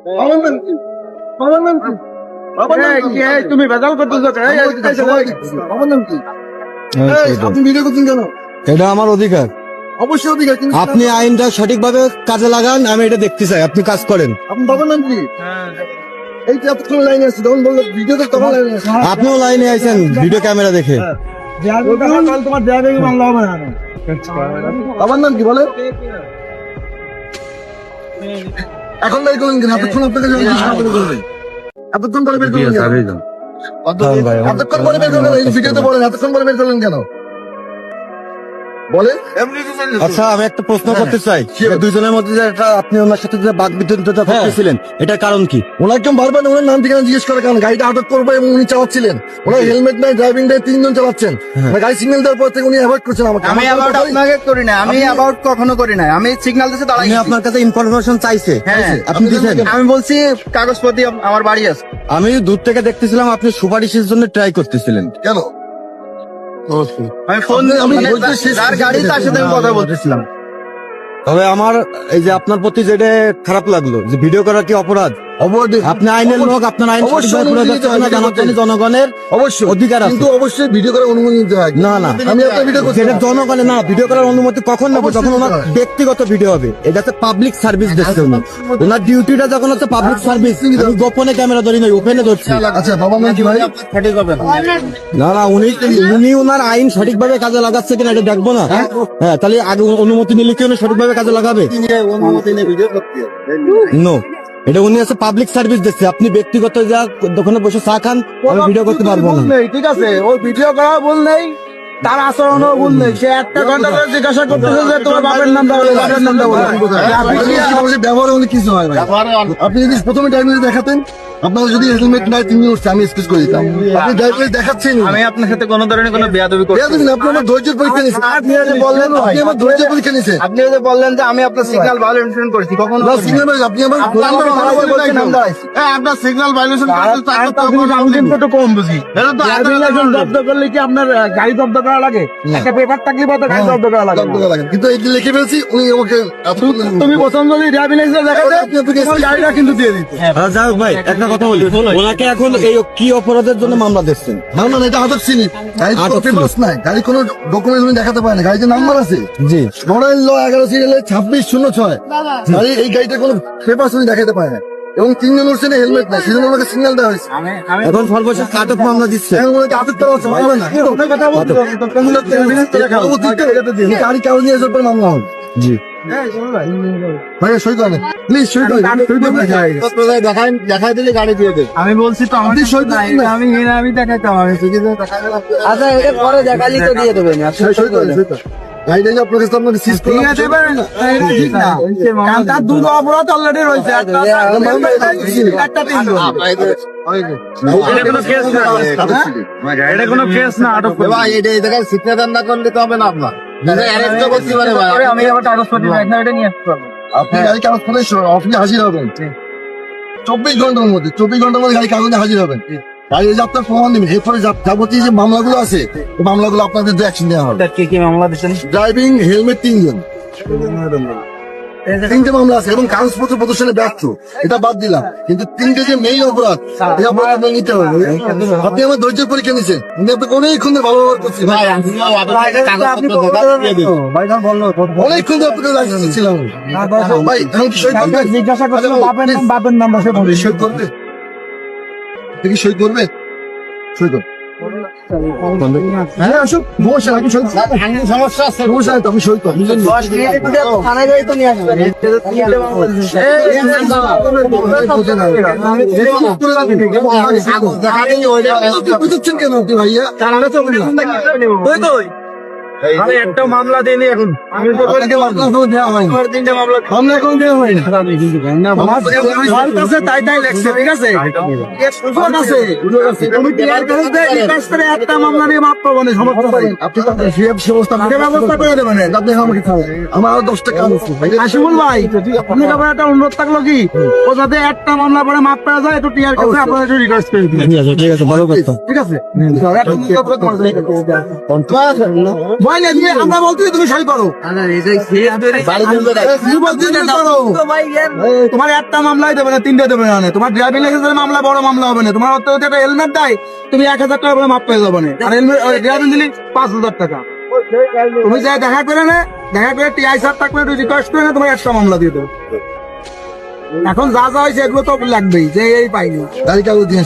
বাবার নাম কি? বাবার নাম কি? বাবার নাম কি? তুমি ভেজাল করতেছো। বাবার নাম কি? আপনি ভিডিও করছেন কেন? এটা আমার অধিকার। অবশ্যই অধিকার, কিন্তু আপনি আইনটা সঠিকভাবে কাজে লাগান, আমি এটা দেখতে চাই আপনি কাজ করেন। আপনার বাবার নাম কি? এই যে এতক্ষণ লাইনে আছে, তখন বললো ভিডিও তো তখন লাইনে আছে। আপনিও লাইনে আইছেন ভিডিও ক্যামেরা দেখে। তোমার ড্রাইভিং মামলা হবে না। বাবার নাম কি বলে? এখন বের করলেন কেন? এতক্ষণ আপনাকে করবেন, এতক্ষণ পরে বের করলেন কেন? এতক্ষণ পরে বের করলেন, এই ভিডিওতে বলেন এতক্ষণ পরে বের করলেন কেন বলে? আচ্ছা, আমি একটা প্রশ্ন করতে চাই, দুইজনের মধ্যে যে একটা আপনি ওনার সাথে যে বাকবিতণ্ডা করতেছিলেন, এটার কারণ কি? ওনাকে বারবার ওনার নাম ঠিকানা জিজ্ঞেস করে কারণ গাড়িটা আটক করবো এবং উনি চালাচ্ছিলেন, ওনার হেলমেট নাই, ড্রাইভিং নাই, 3 জন চালাচ্ছেন। গাড়ি সিগন্যাল দেওয়ার পর থেকে উনি অ্যাভয়েড করছেন আমাকে। আমি অ্যাবাউট আপনাকে করি না, আমি অ্যাবাউট কখনো করি না। আমি সিগন্যাল দিতে দাঁড়াই। উনি আপনার কাছে ইনফরমেশন চাইছে, হ্যাঁ, আপনি দিয়েছেন। আমি বলছি কাগজপত্র আমার বাড়ি আছে। আমি দূর থেকে দেখতেছিলাম আপনি সুপারিশের জন্য ট্রাই করতেছিলেন। কেন? আমি ফোন যার গাড়ি তার সাথে আমি কথা বলতেছিলাম। তবে আমার এই যে আপনার প্রতি যেটা খারাপ লাগলো, যে ভিডিও করা কি অপরাধ? আপনি আইনের লোক, আপনার আইন সঠিকভাবে প্রয়োগ করতে হবে না, জনগণের অবশ্যই অধিকার আছে। কিন্তু অবশ্যই ভিডিও করার অনুমতি নিতে হয়। না না, আমি আপনার ভিডিও করছি যেটা জনগণের না, ভিডিও করার অনুমতি কখন নেবো? যখন ওনার ব্যক্তিগত ভিডিও হবে। এটা হচ্ছে পাবলিক সার্ভিস দিচ্ছে উনি। ওনার ডিউটিটা যখন হচ্ছে পাবলিক সার্ভিস, আমি গোপনে ক্যামেরা ধরি নাই, ওপেনে ধরছি। আচ্ছা, বাবা মা কি ভাই? সঠিক হবে না। না না, উনি ওনার আইন সঠিকভাবে কাজে লাগাচ্ছে কিনা এটা দেখবো না। হ্যাঁ, তাহলে আগে অনুমতি নিলে কি উনি সঠিকভাবে কাজে লাগাবে? নো, এটা উনি আছে পাবলিক সার্ভিস দিচ্ছে। আপনি ব্যক্তিগত যা দোকানে বসে চা খান, আমি ভিডিও করতে পারবো না। ঠিক আছে, ওই ভিডিও করা ভুল নেই, তার আচরণও ভুল নেই। সে 1 ঘন্টা ধরে জিজ্ঞাসা করতেছে যে তোমার বাপের নামটা বলো, বাপের নামটা বলো। ব্যবহারে অনেক কিছু হয় ভাই। আপনি যদি প্রথমে ড্রাইভিং দেখাতেন, আপনার যদি হেলমেট নাই 3 জন উঠছে, আমি এক্সকিউজ করে দিতাম। আপনি ড্রাইভিং দেখাচ্ছেন, আমি আপনার সাথে কোনো ধরনের কোনো বেয়াদবি করছি না। আপনি আমার ধৈর্যের পরীক্ষা নিয়েছেন। আপনি যে বললেন ভাই, আপনি আমার ধৈর্যের পরীক্ষা নিয়েছেন। আপনি যে বললেন যে আমি আপনার সিগন্যাল ভায়োলেশন করেছি, কখনো না, সিগন্যাল ভাই, আপনি আমার নাম দাঁড়াইছি। আপনার সিগন্যাল ভায়োলেশন আমি কিন্তু একটু কম বুঝি। জব্দ করলে কি আপনার গাড়ি জব্দ করা লাগে? একটা পেপার থাকলে তো গাড়ি জব্দ করা লাগে। কিন্তু এই যে লিখে ফেলছি, উনি আমাকে তুমি প্রথম যদি ড্রাইভিং লাইসেন্স দেখাতে, তোমার গাড়িটা কিন্তু দিয়ে দিতে। যাই হোক ভাই, একটা কথা বলি, ওনাকে এখন এই কি অপরাধের জন্য মামলা দিচ্ছেন? না না, এটা আদর সিলিপ। গাড়ি কোনো পেপারস নাই, গাড়ি কোনো ডকুমেন্টস উনি দেখাতে পারে না। গাড়িতে নাম্বার আছে, জি, মডেল ল 11 সিরিয়ালে 2606। গাড়ি এই গাড়িতে কোনো পেপারস উনি দেখাতে পারে না এবং 3 জন উঠছে না, হেলমেট নাই, সেজন্য ওনাকে সিগন্যাল দেওয়া হয়েছে। এখন সর্বশেষ আটক মামলা দিচ্ছে। এখন ওনাকে আটক করা হচ্ছে, মামলা না। গাড়ি কাগজ নিয়ে আসার পর মামলা হবে। জি, ভাইয়া সই করেন, প্লিজ সই করেন। দেখাই দিলে গাড়ি দিয়ে দেবে। আমি বলছি তো আপনি সই করেন না। আমি দেখাইতাম। আমি আচ্ছা, এটা পরে দেখালি তো দিয়ে দেবেন। সই করেন, সই করেন। গাড়িটা যে আপনার কাছে আপনাকে সিজ করে তার দুটো অপরাধ অলরেডি রয়েছে। একটা এটা কোনো কেস না, আটক ভাই, এটা এই জায়গায় সিগনেচার না করলে তো হবে না। আপনার আমি আবার কাগজপত্র এটা নিয়ে আসতে পারবো। আপনি গাড়ি কাগজ করে অফিসে হাজির হবেন 24 ঘন্টার মধ্যে। 24 ঘন্টার মধ্যে গাড়ি কাগজে হাজির হবেন। গাড়ি যে আপনার প্রমাণ দেবেন, এরপরে যাবতীয় যে মামলাগুলো আছে, এই মামলাগুলো আপনাদের অ্যাকশন নেওয়া হবে। কি কি মামলা দিচ্ছেন? ড্রাইভিং, হেলমেট 3 জন, 3টে মামলা আছে এবং কাগজপত্র প্রদর্শনে ব্যর্থ, এটা বাদ দিলাম। কিন্তু 3টে যে মেইন অপরাধ, এই অপরাধ আপনাকে নিতে হবে। আপনি আমার ধৈর্যের পরীক্ষা নিচ্ছেন, আমি আপনাকে অনেকক্ষণ ধরে ভালো ব্যবহার করছি ভাই। অনেকক্ষণ ধরে আপনাকে লাইসেন্স ছিলাম ভাই। এখন কি সই করবে? জিজ্ঞাসা করছিল বাপের নাম্বার, সে বলে সই করবে? আপনি কি সই করবে? সই কর। হ্যাঁ, আসুক, সমস্যা নাই, আপনি সই করুন। সমস্যা নাই তো, আপনি সই করুন। থানায় যাই তো নিয়ে আসবেন। বুঝছেন কেন আপনি ভাইয়া? আমি একটা মামলা দিইনি এখন। আমি তো মামলা এখন দেওয়া হয়নি। আমার কাছে তাই লেখছে, ঠিক আছে? সুযোগ আছে। তুমি টিআর কাগজ দিয়ে রিকোয়েস্ট করে একটা মামলা নিয়ে মাপ পাবো না, সমস্যা নাই। আপনি তো আপনার ব্যবস্থা করে দেবেন। আপনি আমাকে খাওয়ান, আমার আরো 10টা কাজ আছে। আশিমুল ভাই, আপনার কাছে একটা অনুরোধ থাকলো কি, ও যাতে একটা মামলা পরে মাপ পাওয়া যায়, একটু টিআর কাছে আপনারা একটু রিকোয়েস্ট করে দিন। ঠিক আছে, ভালো কথা। ঠিক আছে? ভয় নেই, আমরা বলছি তুমি সই করো। তুমি বলছি তুমি করো। তোমার একটা মামলাই দেবে না, 3টে দেবে না। তোমার ড্রাইভিং লাইসেন্সের মামলা বড় মামলা হবে না। তোমার অত একটা হেলমেট দেয়, তুমি 1000 টাকা করে মাপ পেয়ে যাবে না। আর হেলমেট ড্রাইভিং দিলি 5000 টাকা। তুমি যাই দেখা করে না, দেখা করে টিআই স্যার থাকবে, রিকোয়েস্ট করে না, তোমার একটা মামলা দিয়ে দেবো। এখন যা যা হয়েছে এগুলো তো লাগবেই, যে এই পাইনি। গাড়ি কাগজ দিয়ে